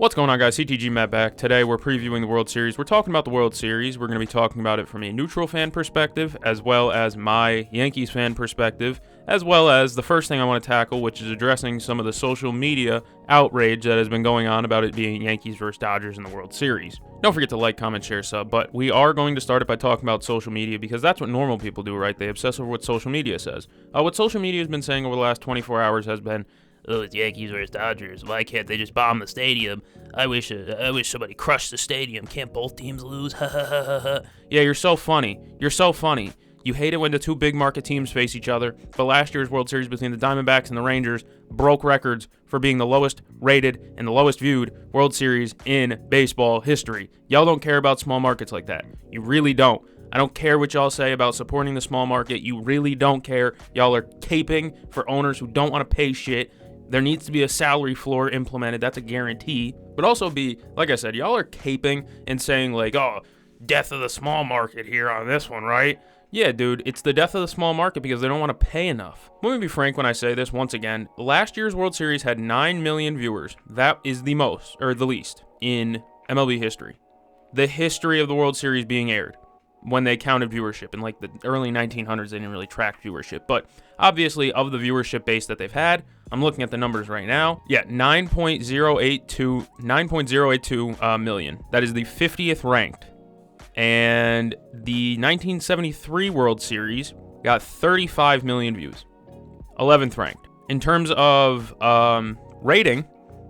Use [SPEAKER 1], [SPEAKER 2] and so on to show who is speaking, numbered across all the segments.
[SPEAKER 1] What's going on, guys? CTG Matt back. Today we're previewing the World Series. We're talking about the World Series. We're going to be talking about it from a neutral fan perspective, as well as my Yankees fan perspective, as well as the first thing I want to tackle, which is addressing some of the social media outrage that has been going on about it being Yankees versus Dodgers in the World Series. Don't forget to like, comment, share, sub, but we are going to start it by talking about social media because that's what normal people do, right? They obsess over what social media says. What social media has been saying over the last 24 hours has been, "Oh, it's Yankees versus Dodgers. Why can't they just bomb the stadium? I wish somebody crushed the stadium. Can't both teams lose? Ha ha ha ha ha." Yeah, you're so funny. You're so funny. You hate it when the two big market teams face each other, but last year's World Series between the Diamondbacks and the Rangers broke records for being the lowest rated and the lowest viewed World Series in baseball history. Y'all don't care about small markets like that. You really don't. I don't care what y'all say about supporting the small market. You really don't care. Y'all are caping for owners who don't want to pay shit. There needs to be a salary floor implemented. That's a guarantee. But also be, like I said, y'all are caping and saying like, oh, death of the small market here on this one, right? Yeah, dude, it's the death of the small market because they don't want to pay enough. Let me be frank when I say this once again. Last year's World Series had 9 million viewers. That is the most, or the least, in MLB history. The history of the World Series being aired when they counted viewership. In like the early 1900s, they didn't really track viewership. But obviously, of the viewership base that they've had, I'm looking at the numbers right now. Yeah, 9.082 million. That is the 50th ranked. And the 1973 World Series got 35 million views. 11th ranked. In terms of rating,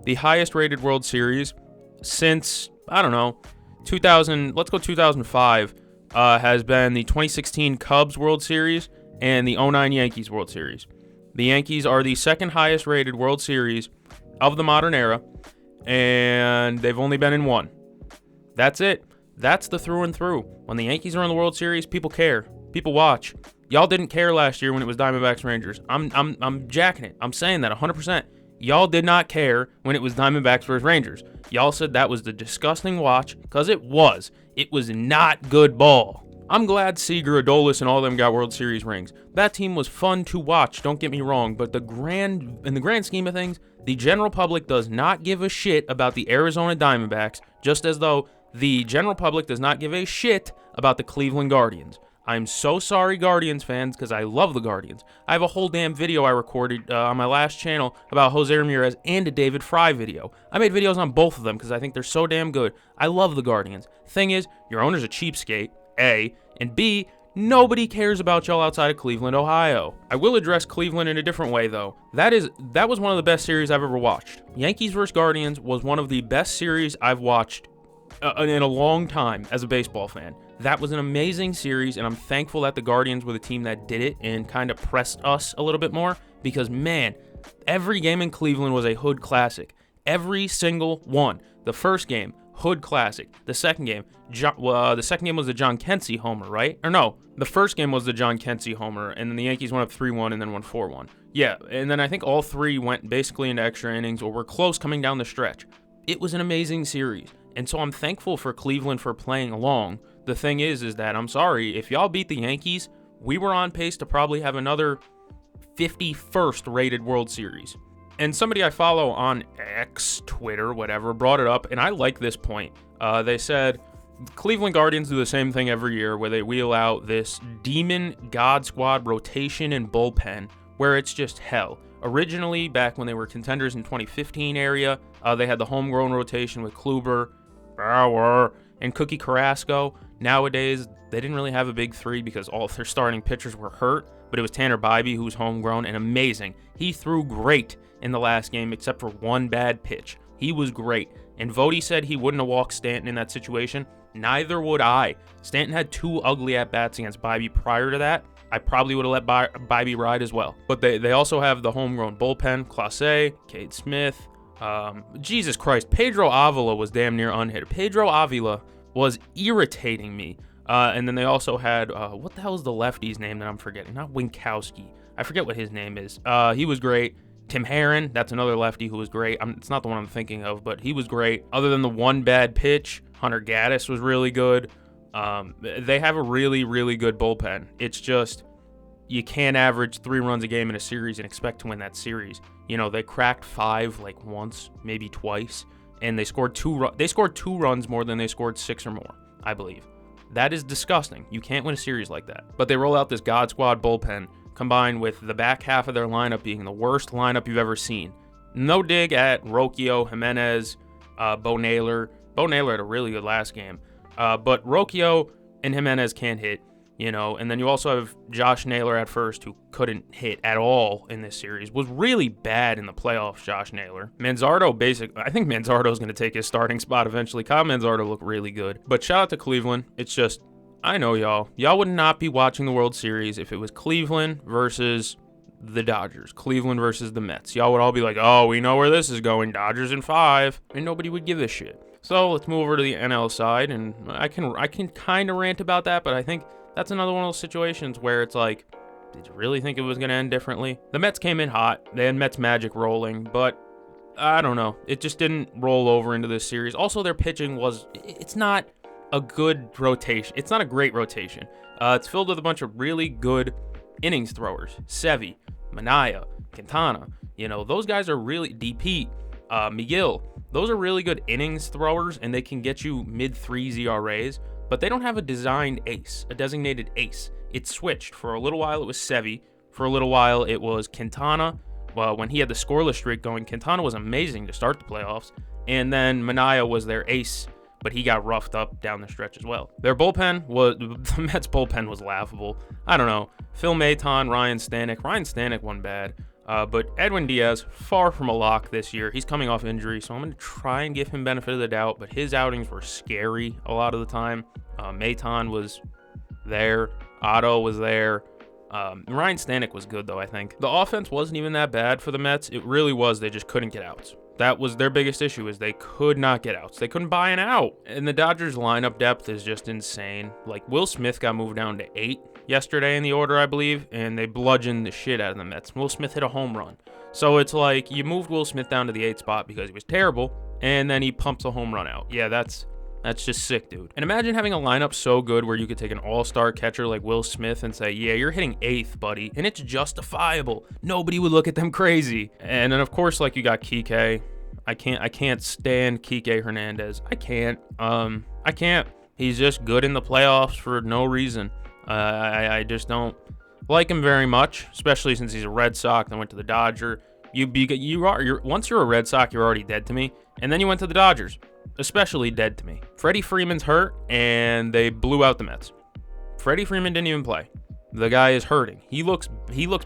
[SPEAKER 1] the highest rated World Series since, I don't know, 2005, has been the 2016 Cubs World Series and the 2009 Yankees World Series. The Yankees are the second highest rated World Series of the modern era, and they've only been in one. That's it. That's the through and through. When the Yankees are in the World Series, people care. People watch. Y'all didn't care last year when it was Diamondbacks Rangers. I'm jacking it. I'm saying that 100%. Y'all did not care when it was Diamondbacks versus Rangers. Y'all said that was the disgusting watch, because it was. It was not good ball. I'm glad Seager, Adolis, and all of them got World Series rings. That team was fun to watch, don't get me wrong, but in the grand scheme of things, the general public does not give a shit about the Arizona Diamondbacks, just as though the general public does not give a shit about the Cleveland Guardians. I'm so sorry, Guardians fans, because I love the Guardians. I have a whole damn video I recorded on my last channel about Jose Ramirez and a David Fry video. I made videos on both of them because I think they're so damn good. I love the Guardians. Thing is, your owner's a cheapskate, A, and B, nobody cares about y'all outside of Cleveland, Ohio. I will address Cleveland in a different way, though. That was one of the best series I've ever watched. Yankees vs. Guardians was one of the best series I've watched in a long time as a baseball fan. That was an amazing series, and I'm thankful that the Guardians were the team that did it and kind of pressed us a little bit more because, man, every game in Cleveland was a hood classic. Every single one. The first game, hood classic. The second game, was the John Kensey homer, right? Or no, the first game was the John Kensey homer, and then the Yankees went up 3-1 and then won 4-1. Yeah, and then I think all three went basically into extra innings or were close coming down the stretch. It was an amazing series, and so I'm thankful for Cleveland for playing along. The thing is that I'm sorry, if y'all beat the Yankees, we were on pace to probably have another 51st rated World Series. And somebody I follow on X, Twitter, whatever, brought it up, and I like this point. They said, Cleveland Guardians do the same thing every year where they wheel out this demon God Squad rotation and bullpen where it's just hell. Originally, back when they were contenders in 2015 area, they had the homegrown rotation with Kluber, Bauer, and Cookie Carrasco. Nowadays, they didn't really have a big three because all of their starting pitchers were hurt, but it was Tanner Bybee, who was homegrown and amazing. He threw great in the last game except for one bad pitch. He was great. And Votey said he wouldn't have walked Stanton in that situation. Neither would I. Stanton had 2 ugly at-bats against Bybee prior to that. I probably would have let Bybee ride as well. But they also have the homegrown bullpen, Clase, Cade Smith. Jesus Christ, Pedro Avila was damn near unhit. Pedro Avila was irritating me. And then they also had, what the hell is the lefty's name that I'm forgetting? Not Winkowski. I forget what his name is. He was great. Tim Herron, that's another lefty who was great. It's not the one I'm thinking of, but he was great. Other than the one bad pitch, Hunter Gaddis was really good. They have a really, really good bullpen. It's just, you can't average 3 runs a game in a series and expect to win that series. You know, they cracked 5 like once, maybe twice, and they scored two runs more than they scored 6 or more, I believe. That is disgusting. You can't win a series like that. But they roll out this God Squad bullpen, combined with the back half of their lineup being the worst lineup you've ever seen. No dig at Rocchio, Jimenez, Bo Naylor. Bo Naylor had a really good last game. But Rocchio and Jimenez can't hit, and then you also have Josh Naylor at first, who couldn't hit at all in this series. Was really bad in the playoffs, Josh Naylor. I think Manzardo's going to take his starting spot eventually. Kyle Manzardo looked really good. But shout out to Cleveland. It's just, I know y'all. Y'all would not be watching the World Series if it was Cleveland versus the Dodgers. Cleveland versus the Mets. Y'all would all be like, oh, we know where this is going. Dodgers in 5. And nobody would give a shit. So let's move over to the NL side. And I can kind of rant about that, but I think that's another one of those situations where it's like, did you really think it was going to end differently? The Mets came in hot. They had Mets magic rolling, but I don't know. It just didn't roll over into this series. Also, their pitching it's not a good rotation. It's not a great rotation. It's filled with a bunch of really good innings throwers. Sevy, Manaea, Quintana. Those guys are really, DP, Miguel. Those are really good innings throwers, and they can get you mid-3s ERAs. But they don't have a designated ace. It switched. For a little while, it was Sevy. For a little while, it was Quintana. Well, when he had the scoreless streak going, Quintana was amazing to start the playoffs. And then Manaea was their ace, but he got roughed up down the stretch as well. The Mets bullpen was laughable. I don't know. Phil Maton, Ryan Stanek. Ryan Stanek won bad. But Edwin Diaz, far from a lock this year. He's coming off injury, so I'm going to try and give him benefit of the doubt, but his outings were scary a lot of the time. Maton was there. Otto was there. Ryan Stanek was good, though, I think. The offense wasn't even that bad for the Mets. It really was. They just couldn't get outs. That was their biggest issue, is they could not get outs. They couldn't buy an out. And the Dodgers' lineup depth is just insane. Like, Will Smith got moved down to 8 yesterday in the order, I believe, and they bludgeoned the shit out of the Mets. Will Smith hit a home run. So it's like, you moved Will Smith down to the 8 spot because he was terrible, and then he pumps a home run out. Yeah, that's just sick, dude. And imagine having a lineup so good where you could take an all-star catcher like Will Smith and say, yeah, you're hitting 8th, buddy, and it's justifiable. Nobody would look at them crazy. And then, of course, like, you got Kike. I can't stand Kike Hernandez. I can't. He's just good in the playoffs for no reason. I just don't like him very much, especially since he's a Red Sox and went to the Dodger. Once you're a Red Sox, you're already dead to me. And then you went to the Dodgers, especially dead to me. Freddie Freeman's hurt, and they blew out the Mets. Freddie Freeman didn't even play. The guy is hurting. He looks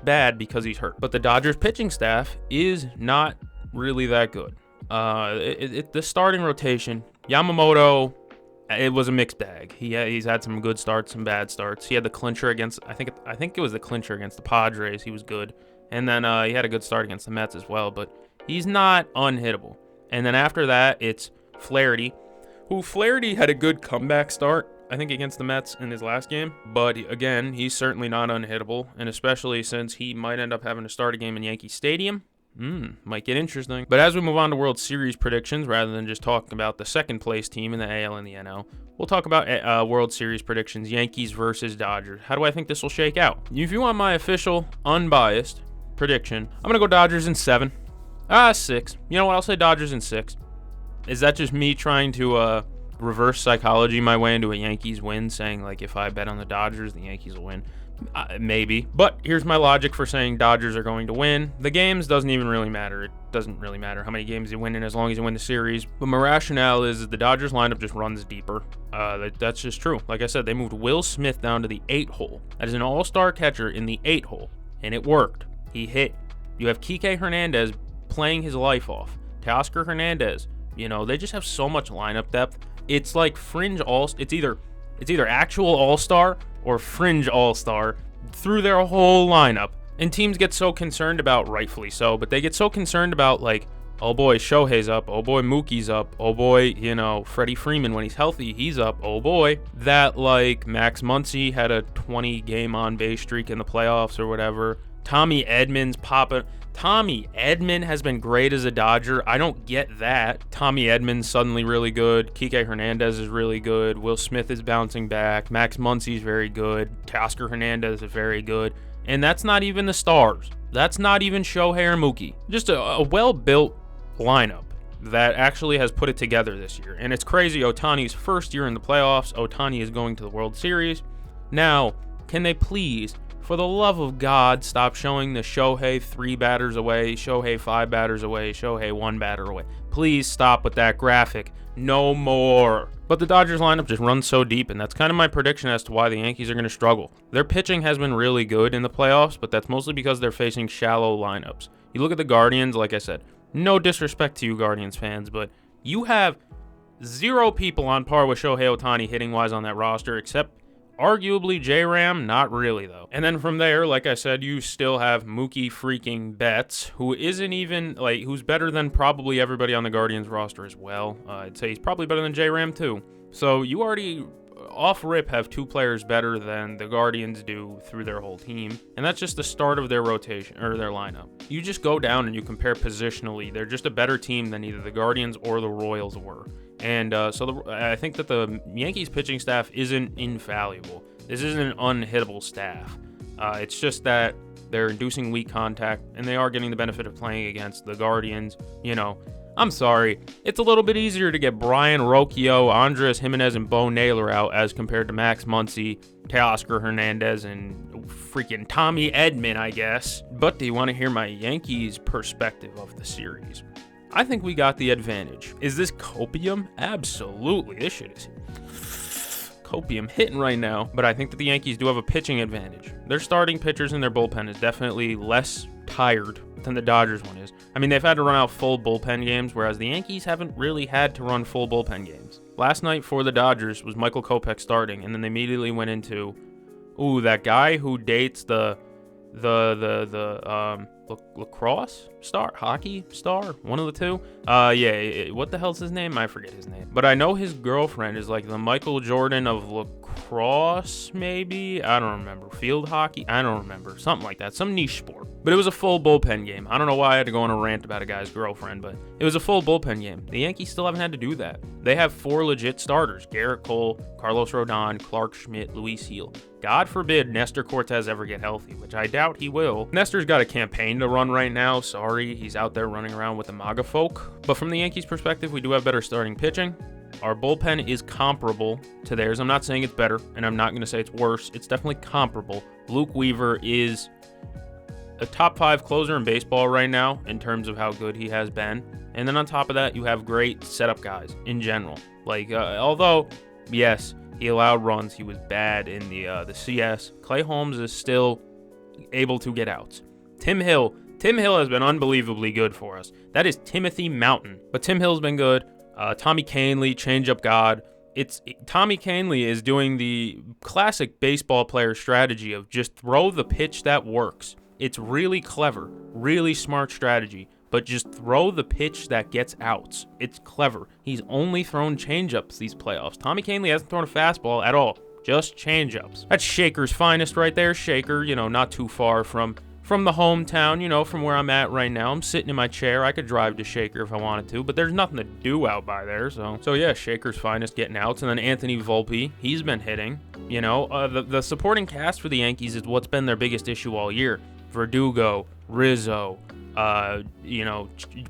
[SPEAKER 1] bad because he's hurt. But the Dodgers pitching staff is not really that good. The starting rotation, Yamamoto, it was a mixed bag. He's had some good starts, some bad starts. He had the clincher against, I think it was the clincher against the Padres. He was good. And then he had a good start against the Mets as well, but he's not unhittable. And then after that, it's Flaherty, who had a good comeback start, I think, against the Mets in his last game. But again, he's certainly not unhittable, and especially since he might end up having to start a game in Yankee Stadium. Might get interesting. But as we move on to World Series predictions, rather than just talking about the second place team in the AL and the NL, we'll talk about World Series predictions, Yankees versus Dodgers. How do I think this will shake out? If you want my official, unbiased prediction, I'm going to go Dodgers in 7. 6. You know what? I'll say Dodgers in 6. Is that just me trying to reverse psychology my way into a Yankees win, saying, like, if I bet on the Dodgers, the Yankees will win? Maybe. But here's my logic for saying Dodgers are going to win. The games doesn't even really matter. It doesn't really matter how many games you win in as long as you win the series. But my rationale is the Dodgers lineup just runs deeper. That's just true. Like I said, they moved Will Smith down to the 8 hole. That is an all-star catcher in the 8 hole. And it worked. He hit. You have Kike Hernandez playing his life off. Teoscar Hernandez. They just have so much lineup depth. It's like fringe it's either actual all-star or fringe all-star through their whole lineup. And teams get so concerned about, rightfully so, but they get so concerned about, like, oh boy, Shohei's up, oh boy, Mookie's up, oh boy, Freddie Freeman, when he's healthy, he's up, oh boy, that, like, Max Muncy had a 20-game on-base streak in the playoffs or whatever. Tommy Edmonds Tommy Edman has been great as a Dodger. I don't get that. Tommy Edman's suddenly really good. Kike Hernandez is really good. Will Smith is bouncing back. Max Muncy's very good. Teoscar Hernandez is very good. And that's not even the stars. That's not even Shohei or Mookie. Just a well-built lineup. that actually has put it together this year. And it's crazy. Ohtani's first year in the playoffs. Ohtani is going to the World Series. Now, can they please, for the love of God, stop showing the Shohei 3 batters away, Shohei 5 batters away, Shohei 1 batter away? Please stop with that graphic. No more. But the Dodgers lineup just runs so deep, and that's kind of my prediction as to why the Yankees are going to struggle. Their pitching has been really good in the playoffs, but that's mostly because they're facing shallow lineups. You look at the Guardians, like I said, no disrespect to you Guardians fans, but you have 0 people on par with Shohei Ohtani hitting-wise on that roster, except arguably J-Ram, not really though. And then from there, like I said, you still have Mookie freaking Betts, who isn't even, who's better than probably everybody on the Guardians roster as well. I'd say he's probably better than J-Ram too. So you already, off rip, have 2 players better than the Guardians do through their whole team. And that's just the start of their rotation, or their lineup. You just go down and you compare positionally. They're just a better team than either the Guardians or the Royals were. And I think that the Yankees pitching staff isn't infallible. This isn't an unhittable staff. It's just that they're inducing weak contact, and they are getting the benefit of playing against the Guardians. I'm sorry. It's a little bit easier to get Brian Rocchio, Andres Jimenez, and Bo Naylor out as compared to Max Muncy, Teoscar Hernandez, and freaking Tommy Edman, I guess. But do you want to hear my Yankees perspective of the series? I think we got the advantage. Is this copium? Absolutely. This shit is copium hitting right now. But I think that the Yankees do have a pitching advantage. Their starting pitchers in their bullpen is definitely less tired than the Dodgers one is. I mean, they've had to run out full bullpen games, whereas the Yankees haven't really had to run full bullpen games. Last night for the Dodgers was Michael Kopech starting, and then they immediately went into, that guy who dates the lacrosse star, hockey star, one of the two. What the hell's his name? I forget his name. But I know his girlfriend is like the Michael Jordan of lacrosse, maybe? I don't remember. Field hockey? I don't remember. Something like that. Some niche sport. But it was a full bullpen game. I don't know why I had to go on a rant about a guy's girlfriend, but it was a full bullpen game. The Yankees still haven't had to do that. They have 4 legit starters: Garrett Cole, Carlos Rodon, Clark Schmidt, Luis Gil. God forbid Nestor Cortez ever get healthy, which I doubt he will. Nestor's got a campaign to run right now. Sorry, he's out there running around with the MAGA folk. But from the Yankees' perspective, we do have better starting pitching. Our bullpen is comparable to theirs. I'm not saying it's better, and I'm not going to say it's worse. It's definitely comparable. Luke Weaver is a top 5 closer in baseball right now in terms of how good he has been. And then on top of that, you have great setup guys in general. Although, yes, he allowed runs, he was bad in the CS. Clay Holmes is still able to get outs. Tim Hill has been unbelievably good for us. That is Timothy Mountain. But Tim Hill's been good. Tommy Kahnle, changeup god. Tommy Kahnle is doing the classic baseball player strategy of just throw the pitch that works. It's really clever, really smart strategy, but just throw the pitch that gets outs. It's clever. He's only thrown changeups these playoffs. Tommy Kahnle hasn't thrown a fastball at all, just changeups. That's Shaker's finest right there. Shaker, not too far from the hometown, from where I'm at right now. I'm sitting in my chair. I could drive to Shaker if I wanted to, but there's nothing to do out by there. So yeah, Shaker's finest getting outs. And then Anthony Volpe, he's been hitting. The supporting cast for the Yankees is what's been their biggest issue all year. Verdugo, Rizzo,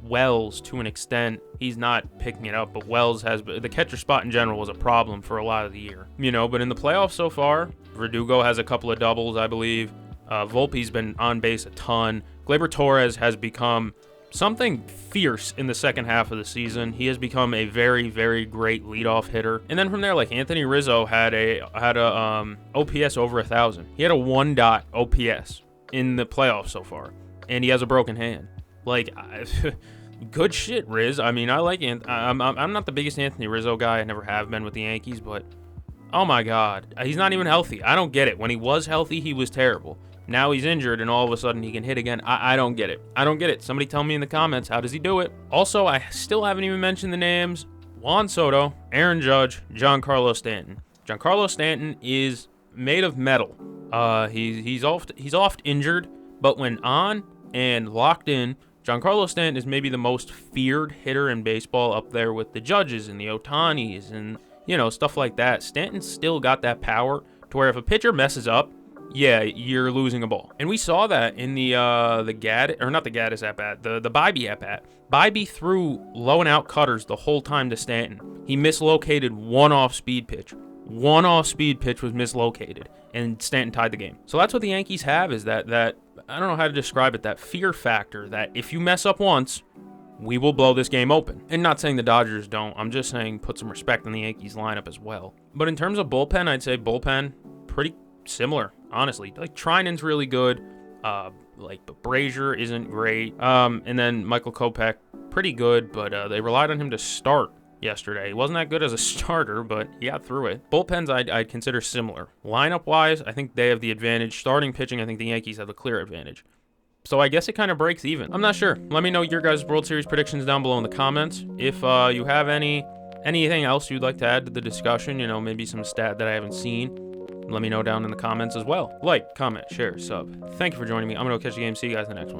[SPEAKER 1] Wells to an extent. He's not picking it up, but Wells has. The catcher spot in general was a problem for a lot of the year. But in the playoffs so far, Verdugo has a couple of doubles, I believe. Volpe's been on base a ton. Gleyber Torres has become something fierce in the second half of the season. He has become a very, very great leadoff hitter. And then from there, Anthony Rizzo had a OPS over 1,000. He had a 1 OPS in the playoffs so far, and he has a broken hand. Good shit, Riz. I mean, I like I'm not the biggest Anthony Rizzo guy. I never have been with the Yankees, but oh my God, he's not even healthy. I don't get it. When he was healthy, he was terrible. Now he's injured, and all of a sudden he can hit again. I don't get it. I don't get it. Somebody tell me in the comments, how does he do it? Also, I still haven't even mentioned the names: Juan Soto, Aaron Judge, Giancarlo Stanton. Giancarlo Stanton is made of metal. He's oft injured, but when on and locked in, Giancarlo Stanton is maybe the most feared hitter in baseball, up there with the Judges and the Ohtanis and stuff like that. Stanton's still got that power to where if a pitcher messes up, yeah, you're losing a ball. And we saw that in the Gaddis, or not the Gaddis at bat, the Bibee at bat. Bibee threw low and out cutters the whole time to Stanton. He mislocated one off speed pitch. One off speed pitch was mislocated, and Stanton tied the game. So that's what the Yankees have, is that I don't know how to describe it, that fear factor that if you mess up once, we will blow this game open. And not saying the Dodgers don't. I'm just saying put some respect on the Yankees lineup as well. But in terms of bullpen, I'd say bullpen pretty similar, honestly. Like Trinan's really good. But Brazier isn't great. And then Michael Kopech, pretty good, but they relied on him to start yesterday. He wasn't that good as a starter, but he got through it. Bullpens I'd consider similar. Lineup-wise, I think they have the advantage. Starting pitching, I think the Yankees have the clear advantage. So I guess it kind of breaks even. I'm not sure. Let me know your guys' World Series predictions down below in the comments. If you have anything else you'd like to add to the discussion, maybe some stat that I haven't seen, let me know down in the comments as well. Like, comment, share, sub. Thank you for joining me. I'm going to catch the game. See you guys in the next one.